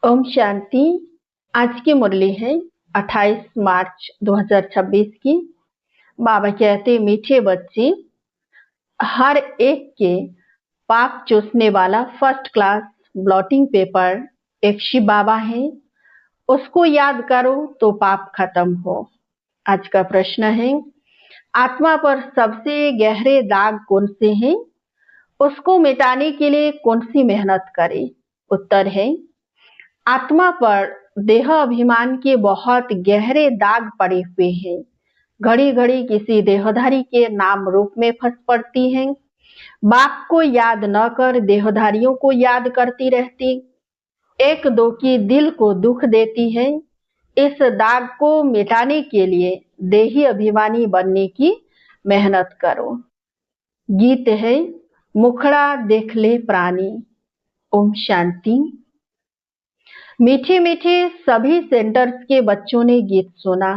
ओम शांति। आज की मुरली है 28 मार्च 2026 की। बाबा कहते मीठे बच्चे, हर एक के पाप चूसने वाला फर्स्ट क्लास ब्लॉटिंग पेपर एक शिव बाबा है। उसको याद करो तो पाप खत्म हो। आज का प्रश्न है, आत्मा पर सबसे गहरे दाग कौन से हैं? उसको मिटाने के लिए कौन सी मेहनत करें? उत्तर है, आत्मा पर देह अभिमान के बहुत गहरे दाग पड़े हुए हैं। घड़ी घड़ी किसी देहधारी के नाम रूप में फंस पड़ती हैं। बाप को याद न कर देहधारियों को याद करती रहती, एक दो की दिल को दुख देती है। इस दाग को मिटाने के लिए देही अभिमानी बनने की मेहनत करो। गीत है, मुखड़ा देख ले प्राणी। ओम शांति। मीठे मीठे सभी सेंटर्स के बच्चों ने गीत सुना।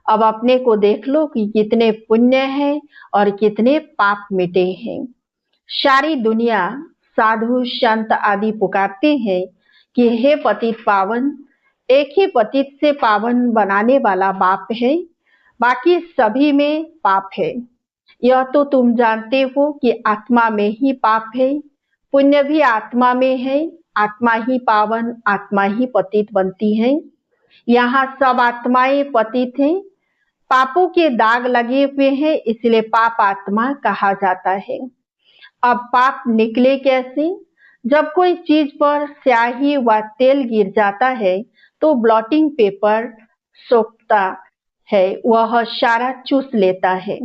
अब अपने को देख लो कि कितने पुण्य हैं और कितने पाप मिटे हैं। सारी दुनिया साधु संत आदि पुकारते हैं कि हे पतित पावन, एक ही पतित से पावन बनाने वाला बाप है, बाकी सभी में पाप है। यह तो तुम जानते हो कि आत्मा में ही पाप है, पुण्य भी आत्मा में है। आत्मा ही पावन, आत्मा ही पतित बनती है। यहाँ सब आत्माएं पतित हैं। पापों के दाग लगे हुए हैं, इसलिए पाप आत्मा कहा जाता है। अब पाप निकले कैसे? जब कोई चीज पर स्याही व तेल गिर जाता है तो ब्लॉटिंग पेपर सोखता है, वह सारा चूस लेता है।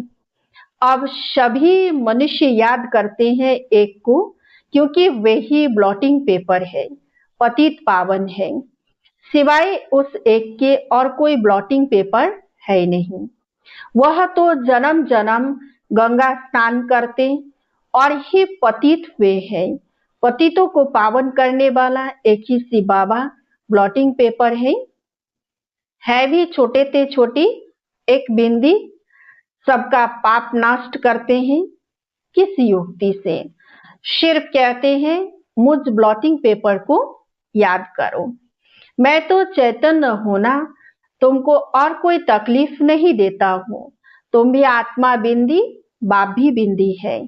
अब सभी मनुष्य याद करते हैं एक को, क्योंकि वे ही ब्लॉटिंग पेपर है, पतित पावन है। सिवाय उस एक के और कोई ब्लॉटिंग पेपर है नहीं। वह तो जन्म जन्म गंगा स्नान करते और ही पतित हुए हैं। पतितों को पावन करने वाला एक ही शिव बाबा ब्लॉटिंग पेपर है भी छोटे से छोटी एक बिंदी सबका पाप नष्ट करते हैं। किस युक्ति से? सिर्फ कहते हैं मुझ ब्लॉटिंग पेपर को याद करो। मैं तो चैतन्य हूं ना, तुमको और कोई तकलीफ नहीं देता हूं। तुम भी आत्मा बिंदी, बाप भी बिंदी है।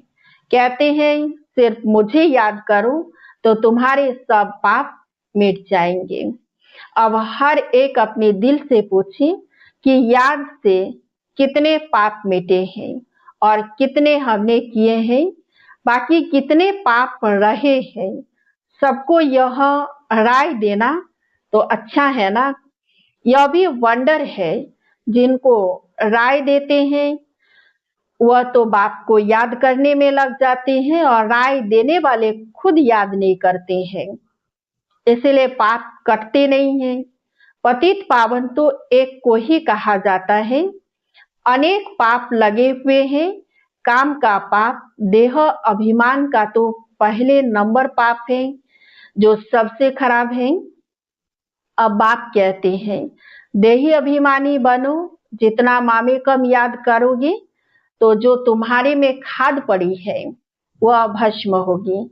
कहते हैं सिर्फ मुझे याद करो तो तुम्हारे सब पाप मिट जाएंगे। अब हर एक अपने दिल से पूछे कि याद से कितने पाप मिटे हैं और कितने हमने किए हैं, बाकी कितने पाप रहे हैं। सबको यह राय देना तो अच्छा है ना। यह भी वंडर है, जिनको राय देते हैं वह तो बाप को याद करने में लग जाते हैं और राय देने वाले खुद याद नहीं करते हैं, इसलिए पाप कटते नहीं हैं। पतित पावन तो एक को ही कहा जाता है। अनेक पाप लगे हुए हैं। काम का पाप, देह अभिमान का तो पहले नंबर पाप है, जो सबसे खराब है। अब बाप कहते हैं देही अभिमानी बनो। जितना मामे कम याद करोगे तो जो तुम्हारे में खाद पड़ी है वह भस्म होगी।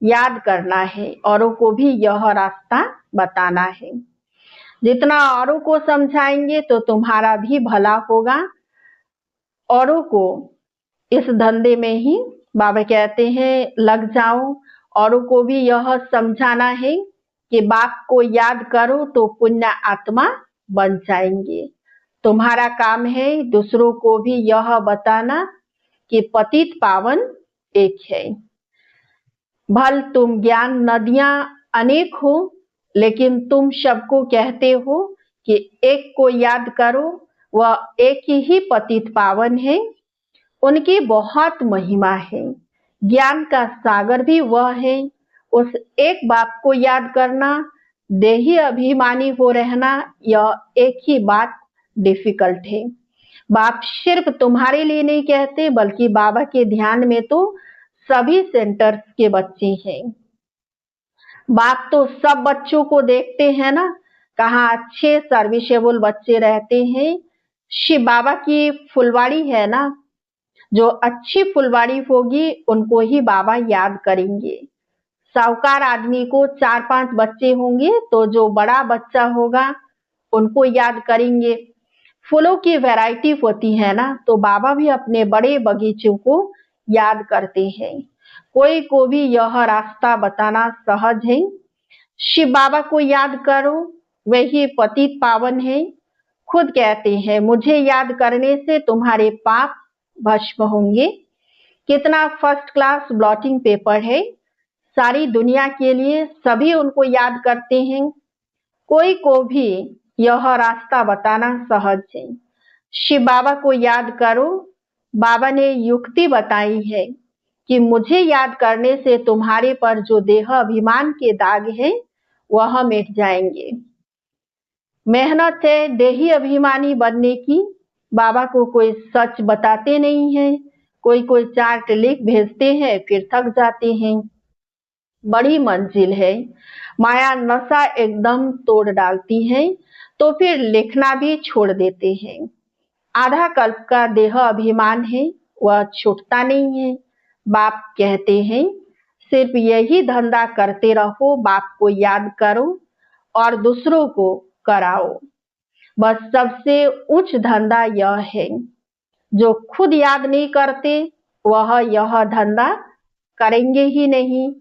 याद करना है, औरों को भी यह रास्ता बताना है। जितना औरों को समझाएंगे तो तुम्हारा भी भला होगा। औरों को इस धंधे में ही बाबा कहते हैं लग जाओ। औरों को भी यह समझाना है कि बाप को याद करो तो पुण्य आत्मा बन जाएंगे। तुम्हारा काम है दूसरों को भी यह बताना कि पतित पावन एक है। भल तुम ज्ञान नदियां अनेक हो, लेकिन तुम सबको कहते हो कि एक को याद करो, वह एक ही पतित पावन है। उनकी बहुत महिमा है। ज्ञान का सागर भी वह है। उस एक बाप को याद करना, देही अभिमानी हो रहना, यह एक ही बात डिफिकल्ट है। बाप सिर्फ तुम्हारे लिए नहीं कहते, बल्कि बाबा के ध्यान में तो सभी सेंटर्स के बच्चे हैं। बाप तो सब बच्चों को देखते हैं ना, कहाँ अच्छे सर्विसेबल बच्चे रहते हैं। शिव बाबा की फुलवाड़ी है ना, जो अच्छी फुलवाड़ी होगी उनको ही बाबा याद करेंगे। साहूकार आदमी को 4-5 बच्चे होंगे तो जो बड़ा बच्चा होगा उनको याद करेंगे। फूलों की वैरायटी होती है ना, तो बाबा भी अपने बड़े बगीचों को याद करते हैं। कोई को भी यह रास्ता बताना सहज है। शिव बाबा को याद करो, वही पतित पावन है। खुद कहते हैं मुझे याद करने से तुम्हारे पाप भस्म होंगे। कितना फर्स्ट क्लास ब्लॉटिंग पेपर है, सारी दुनिया के लिए सभी उनको याद करते हैं। कोई को भी यह रास्ता बताना सहज है। शिव बाबा को याद करो, बाबा ने युक्ति बताई है कि मुझे याद करने से तुम्हारे पर जो देह अभिमान के दाग है वह मिट जाएंगे। मेहनत है देही अभिमानी बनने की, बाबा को कोई सच बताते नहीं है। कोई कोई चार्ट लिख भेजते हैं फिर थक जाते हैं। बड़ी मंजिल है, माया नशा एकदम तोड़ डालती है तो फिर लिखना भी छोड़ देते हैं। आधा कल्प का देह अभिमान है, वह छूटता नहीं है। बाप कहते हैं सिर्फ यही धंधा करते रहो, बाप को याद करो और दूसरों को कराओ। बस सबसे उच्च धंधा यह है। जो खुद याद नहीं करते वह यह धंधा करेंगे ही नहीं।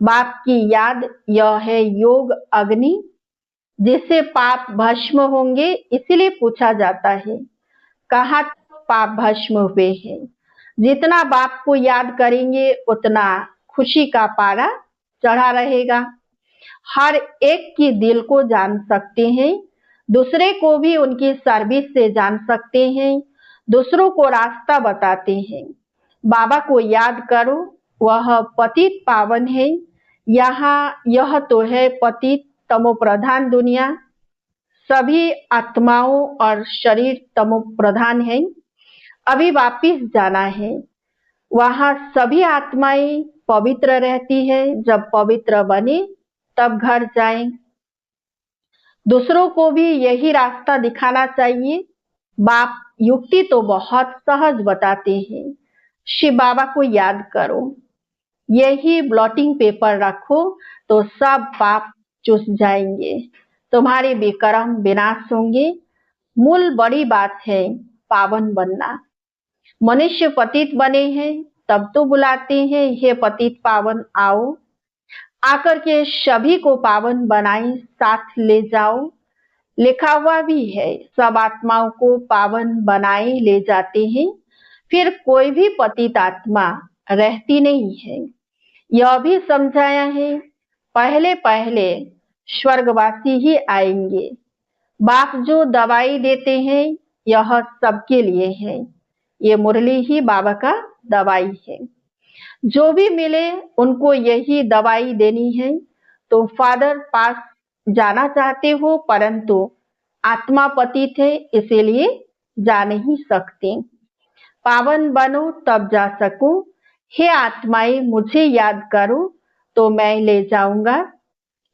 बाप की याद यह है योग अग्नि, जिससे पाप भस्म होंगे। इसीलिए पूछा जाता है कहाँ पाप भस्म हुए हैं। जितना बाप को याद करेंगे उतना खुशी का पारा चढ़ा रहेगा। हर एक की दिल को जान सकते हैं, दूसरे को भी उनकी सर्विस से जान सकते हैं, दूसरों को रास्ता बताते हैं। बाबा को याद करो, वह पतित पावन है। यहाँ यह तो है पतित तमो प्रधान दुनिया, सभी आत्माओं और शरीर तमो प्रधान है। अभी वापिस जाना है, वहां सभी आत्माएं पवित्र रहती है। जब पवित्र बने तब घर जाएं। दूसरों को भी यही रास्ता दिखाना चाहिए। बाप युक्ति तो बहुत सहज बताते हैं। शिव बाबा को याद करो, यही ब्लॉटिंग पेपर रखो तो सब पाप चूस जाएंगे, तुम्हारे विक्रम विनाश होंगे। मूल बड़ी बात है पावन बनना। मनुष्य पतित बने हैं तब तो बुलाते हैं हे पतित पावन आओ। आकर के सभी को पावन बनाए साथ ले जाओ। लिखा हुआ भी है सब आत्माओं को पावन बनाए ले जाते हैं, फिर कोई भी पतित आत्मा रहती नहीं है। यह भी समझाया है पहले पहले स्वर्गवासी ही आएंगे। बाप जो दवाई देते हैं यह सबके लिए है। ये मुरली ही बाबा का दवाई है। जो भी मिले उनको यही दवाई देनी है। तो फादर पास जाना चाहते हो परंतु आत्मा पतित है इसीलिए जा नहीं सकते। पावन बनो तब जा सकूं। हे आत्माएं मुझे याद करो तो मैं ले जाऊंगा,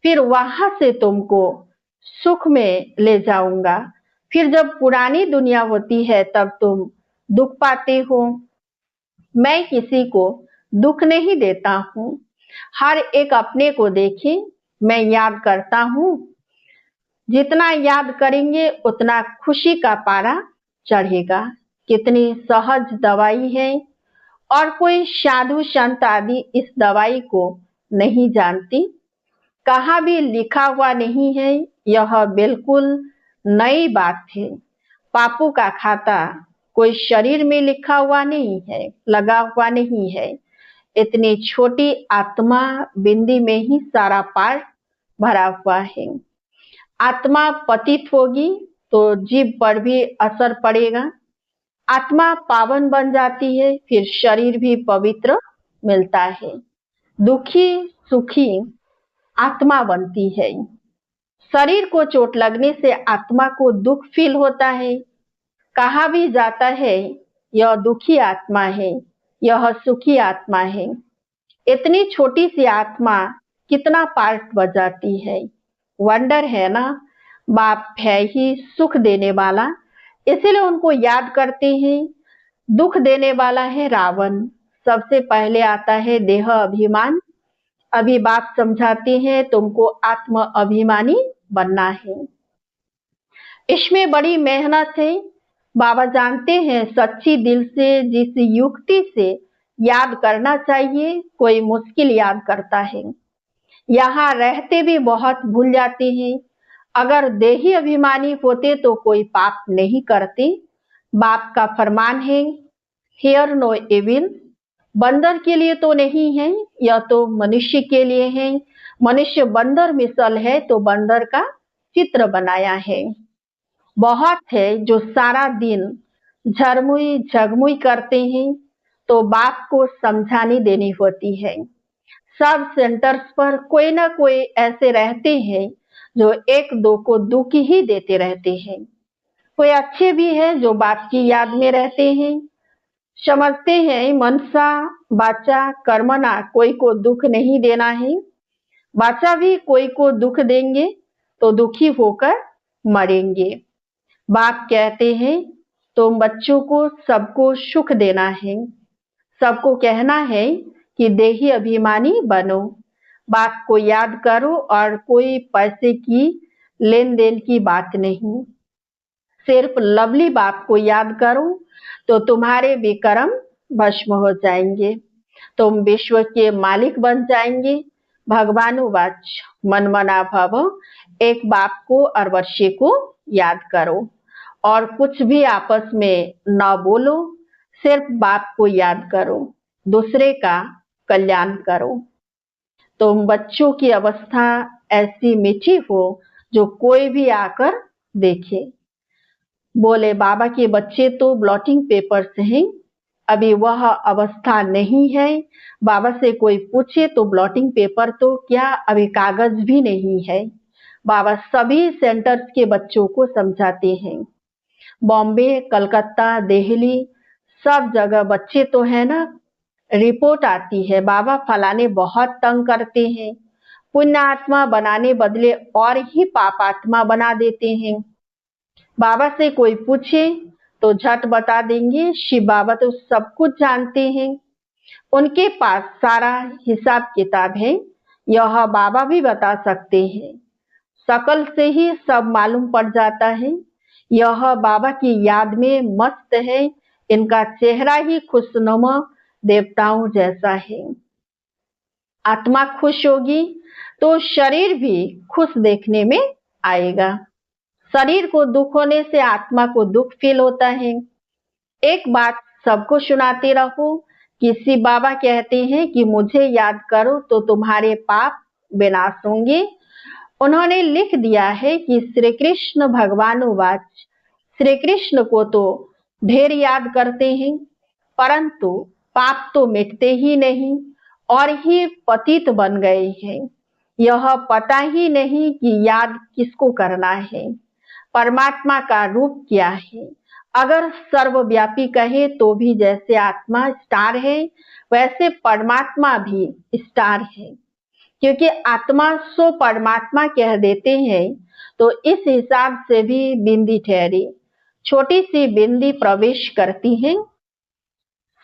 फिर वहां से तुमको सुख में ले जाऊंगा। फिर जब पुरानी दुनिया होती है तब तुम दुख पाते हो। मैं किसी को दुख नहीं देता हूँ। हर एक अपने को देखे, मैं याद करता हूँ। जितना याद करेंगे उतना खुशी का पारा चढ़ेगा। कितनी सहज दवाई है और कोई साधु संत आदि इस दवाई को नहीं जानती। कहाँ भी लिखा हुआ नहीं है, यह बिल्कुल नई बात है। पापों का खाता कोई शरीर में लिखा हुआ नहीं है, लगा हुआ नहीं है। इतनी छोटी आत्मा बिंदी में ही सारा पार भरा हुआ है। आत्मा पतित होगी तो जीव पर भी असर पड़ेगा। आत्मा पावन बन जाती है फिर शरीर भी पवित्र मिलता है। दुखी सुखी आत्मा बनती है। शरीर को चोट लगने से आत्मा को दुख फील होता है। कहा भी जाता है यह दुखी आत्मा है, यह सुखी आत्मा है। इतनी छोटी सी आत्मा कितना पार्ट बजाती है। वंडर है ना। बाप है ही सुख देने वाला, इसीलिए उनको याद करते हैं। दुख देने वाला है रावण। सबसे पहले आता है देह अभिमान, अभी बाप समझाते हैं तुमको आत्म अभिमानी बनना है। इसमें बड़ी मेहनत है। बाबा जानते हैं सच्ची दिल से जिस युक्ति से याद करना चाहिए, कोई मुश्किल याद करता है। यहाँ रहते भी बहुत भूल जाते हैं। अगर देही अभिमानी होते तो कोई पाप नहीं करते। बाप का फरमान है, हियर नो एविल। बंदर के लिए तो नहीं है, यह तो मनुष्य के लिए है। मनुष्य बंदर मिसल है तो बंदर का चित्र बनाया है। बहुत है जो सारा दिन झरमुई झगमुई करते हैं, तो बाप को समझानी देनी होती है। सब सेंटर्स पर कोई ना कोई ऐसे रहते हैं जो एक दो को दुख ही देते रहते हैं। कोई अच्छे भी है जो बाप की याद में रहते हैं, समझते हैं मनसा बाचा कर्मना, कोई को दुख नहीं देना है। बाचा भी कोई को दुख देंगे तो दुखी होकर मरेंगे। बाप कहते हैं तुम बच्चों को सबको सुख देना है, सबको कहना है कि देही अभिमानी बनो। बाप को याद करो और कोई पैसे की लेन देन की बात नहीं। सिर्फ लवली बाप को याद करो तो तुम्हारे विक्रम भस्म हो जाएंगे, तुम विश्व के मालिक बन जाएंगे। भगवानुवाच मन मना भव। एक बाप को और वर्षे को याद करो और कुछ भी आपस में न बोलो, सिर्फ बाप को याद करो, दूसरे का कल्याण करो। तुम बच्चों की अवस्था ऐसी मीठी हो जो कोई भी आकर देखे। बोले बाबा के बच्चे तो ब्लॉटिंग पेपर से हैं, अभी वह अवस्था नहीं है। बाबा से कोई पूछे तो ब्लॉटिंग पेपर तो क्या, अभी कागज भी नहीं है। बाबा सभी सेंटर्स के बच्चों को समझाते हैं। बॉम्बे, कलकत्ता, दिल्ली, सब जगह बच्चे तो है ना, रिपोर्ट आती है बाबा फलाने बहुत तंग करते हैं, पुण्य आत्मा बनाने बदले और ही पाप आत्मा बना देते हैं। बाबा से कोई पूछे तो झट बता देंगे शिव बाबा तो सब कुछ जानते हैं, उनके पास सारा हिसाब किताब है, यह बाबा भी बता सकते हैं। शकल से ही सब मालूम पड़ जाता है। यह बाबा की याद में मस्त है, इनका चेहरा ही खुशनुमा देवताओं जैसा है। आत्मा खुश होगी तो शरीर भी खुश देखने में आएगा। शरीर को दुख होने से आत्मा को दुख फील होता है। एक बात सबको सुनाते रहो कि शिव बाबा कहते हैं कि मुझे याद करो तो तुम्हारे पाप विनाश होंगे। उन्होंने लिख दिया है कि श्री कृष्ण भगवान वाच, श्री कृष्ण को तो ढेर याद करते हैं परंतु पाप तो मिटते ही नहीं और ही पतित बन गए हैं। यह पता ही नहीं कि याद किसको करना है, परमात्मा का रूप क्या है। अगर सर्वव्यापी कहे तो भी जैसे आत्मा स्टार है वैसे परमात्मा भी स्टार है, क्योंकि आत्मा सो परमात्मा कह देते हैं तो इस हिसाब से भी बिंदी ठहरी। छोटी सी बिंदी प्रवेश करती है।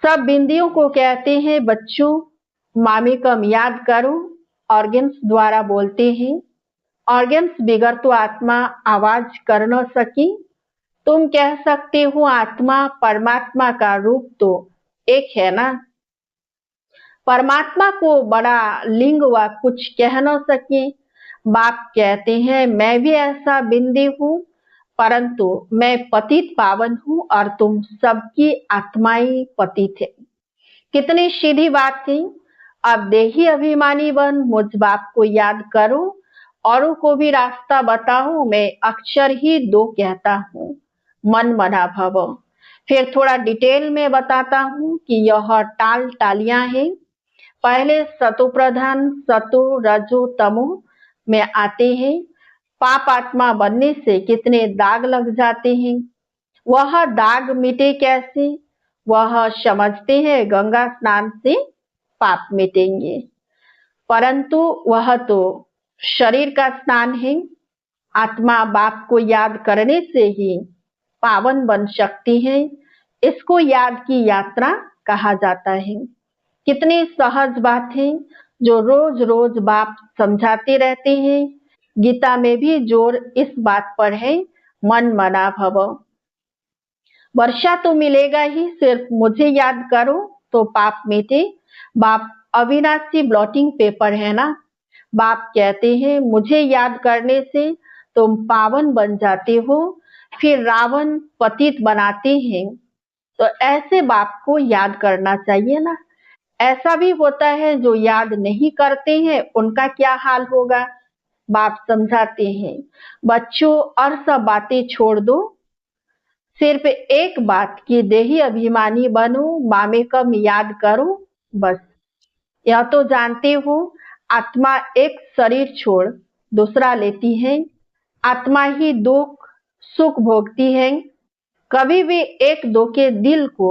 सब बिंदियों को कहते हैं बच्चों मामी कम याद करो, ऑर्गन्स द्वारा बोलते हैं। ऑर्गन्स बिगड़ तो आत्मा आवाज कर न सकी। तुम कह सकते हो आत्मा परमात्मा का रूप तो एक है ना। परमात्मा को बड़ा लिंग व कुछ कह न सके। बाप कहते हैं मैं भी ऐसा बिंदी हूँ परंतु मैं पतित पावन हूँ और तुम सबकी आत्माएं पतित है। कितनी सीधी बात थी। अब देही अभिमानी बन मुझ बाप को याद करो, औरों को भी रास्ता बताओ। मैं अक्षर ही दो कहता हूँ, मन मना भव। फिर थोड़ा डिटेल में बताता हूँ कि यह टाल टालियां हैं। पहले सतो प्रधान सतो रजो तमो में आते हैं। पाप आत्मा बनने से कितने दाग लग जाते हैं, वह दाग मिटे कैसे। वह समझते हैं गंगा स्नान से पाप मिटेंगे परंतु वह तो शरीर का स्नान है। आत्मा बाप को याद करने से ही पावन बन सकती है। इसको याद की यात्रा कहा जाता है। कितनी सहज बात है। जो रोज रोज बाप समझाते रहते हैं। गीता में भी जोर इस बात पर है, मन मना भव। वर्षा तो मिलेगा ही, सिर्फ मुझे याद करो तो पाप मिटे। बाप अविनाशी ब्लॉटिंग पेपर है ना। बाप कहते हैं मुझे याद करने से तुम पावन बन जाते हो। फिर रावण पतित बनाते हैं, तो ऐसे बाप को याद करना चाहिए ना। ऐसा भी होता है जो याद नहीं करते हैं, उनका क्या हाल होगा। बाप समझाते हैं, बच्चों और सब बातें छोड़ दो, सिर्फ एक बात की देही अभिमानी बनो, मामे कम याद करो बस। यह तो जानते हो, आत्मा एक शरीर छोड़ दूसरा लेती है। आत्मा ही दुख सुख भोगती है। कभी भी एक दो के दिल को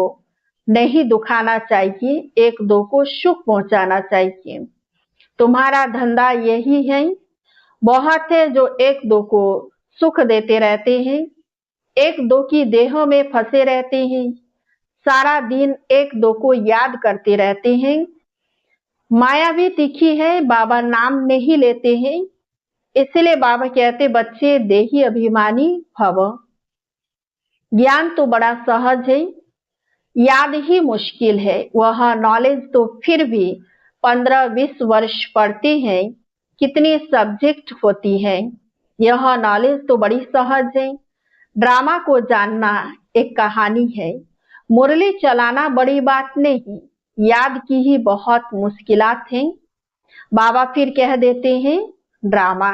नहीं दुखाना चाहिए, एक दो को सुख पहुंचाना चाहिए। तुम्हारा धंधा यही है। बहुत है जो एक दो को सुख देते रहते हैं, एक दो की देहों में फंसे रहते हैं, सारा दिन एक दो को याद करते रहते हैं। माया भी तीखी है, बाबा नाम नहीं लेते हैं। इसलिए बाबा कहते बच्चे देही अभिमानी भव। ज्ञान तो बड़ा सहज है, याद ही मुश्किल है। वह नॉलेज तो फिर भी 15-20 वर्ष पढ़ते हैं, कितनी सब्जेक्ट होती है। यह नॉलेज तो बड़ी सहज है। ड्रामा को जानना एक कहानी है, मुरली चलाना बड़ी बात नहीं, याद की ही बहुत मुश्किलात हैं। बाबा फिर कह देते हैं ड्रामा,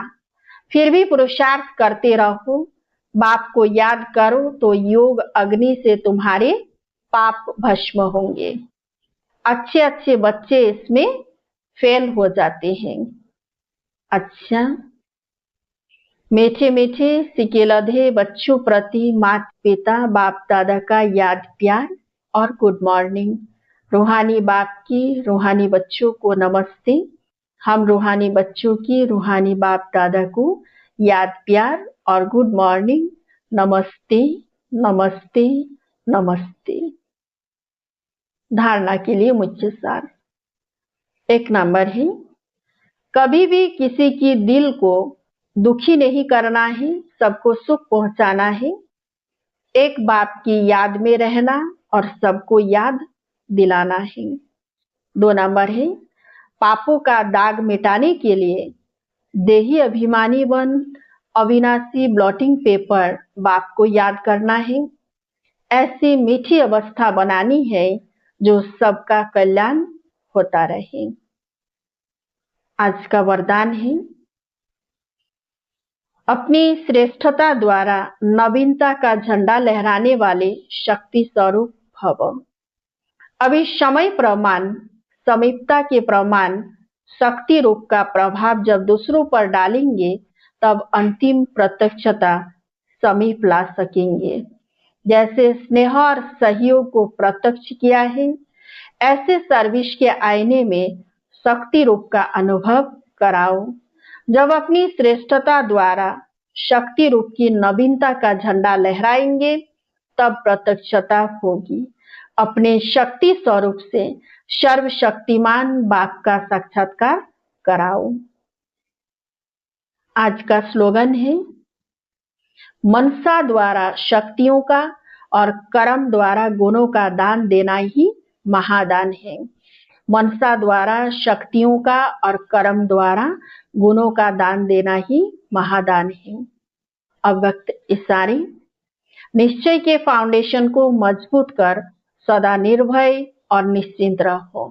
फिर भी पुरुषार्थ करते रहो। बाप को याद करो तो योग अग्नि से तुम्हारे पाप भस्म होंगे। अच्छे अच्छे बच्चे इसमें फेल हो जाते हैं। अच्छा, मीठे मीठे सिकेलधे बच्चों प्रति माता पिता बाप दादा का याद प्यार और गुड मॉर्निंग। रूहानी बाप की रूहानी बच्चों को नमस्ते। हम रूहानी बच्चों की रूहानी बाप दादा को याद प्यार और गुड मॉर्निंग। नमस्ते नमस्ते नमस्ते। धारणा के लिए मुख्य सार। 1 नंबर है, कभी भी किसी की दिल को दुखी नहीं करना है, सबको सुख पहुंचाना है। एक बाप की याद में रहना और सबको याद दिलाना है। 2 नंबर है, पापों का दाग मिटाने के लिए देही अभिमानी बन अविनाशी ब्लॉटिंग पेपर बाप को याद करना है। ऐसी मीठी अवस्था बनानी है जो सबका कल्याण होता रहे। आज का वरदान है, अपनी श्रेष्ठता द्वारा नवीनता का झंडा लहराने वाले शक्ति स्वरूप भव। अभी समय प्रमाण समीपता के प्रमाण शक्ति रूप का प्रभाव जब दूसरों पर डालेंगे तब अंतिम प्रत्यक्षता समीप ला सकेंगे। जैसे स्नेह और सहयोग को प्रत्यक्ष किया है, ऐसे सर्विस के आईने में शक्ति रूप का अनुभव कराओ। जब अपनी श्रेष्ठता द्वारा शक्ति रूप की नवीनता का झंडा लहराएंगे तब प्रत्यक्षता होगी। अपने शक्ति स्वरूप से सर्वशक्तिमान बाप का साक्षात्कार कराओ। आज का स्लोगन है, मनसा द्वारा शक्तियों का और कर्म द्वारा गुणों का दान देना ही महादान है। मनसा द्वारा शक्तियों का और कर्म द्वारा गुणों का दान देना ही महादान है। अव्यक्त इशारे, निश्चय के फाउंडेशन को मजबूत कर सदा निर्भय और निश्चिंत रहो।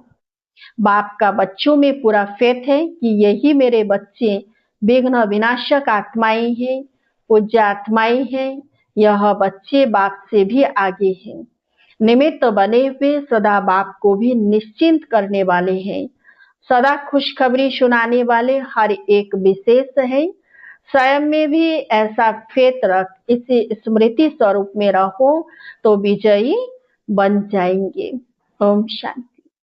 बाप का बच्चों में पूरा फेथ है कि यही मेरे बच्चे विघ्न विनाशक आत्माएं हैं, पूज्य आत्माएं हैं। यह बच्चे बाप से भी आगे हैं, निमित्त बने हुए सदा बाप को भी निश्चिंत करने वाले हैं। सदा खुशखबरी सुनाने वाले हर एक विशेष है। स्वयं में भी ऐसा फेत रख, इसे स्मृति स्वरूप में रहो तो विजयी बन जाएंगे। ओम शांति।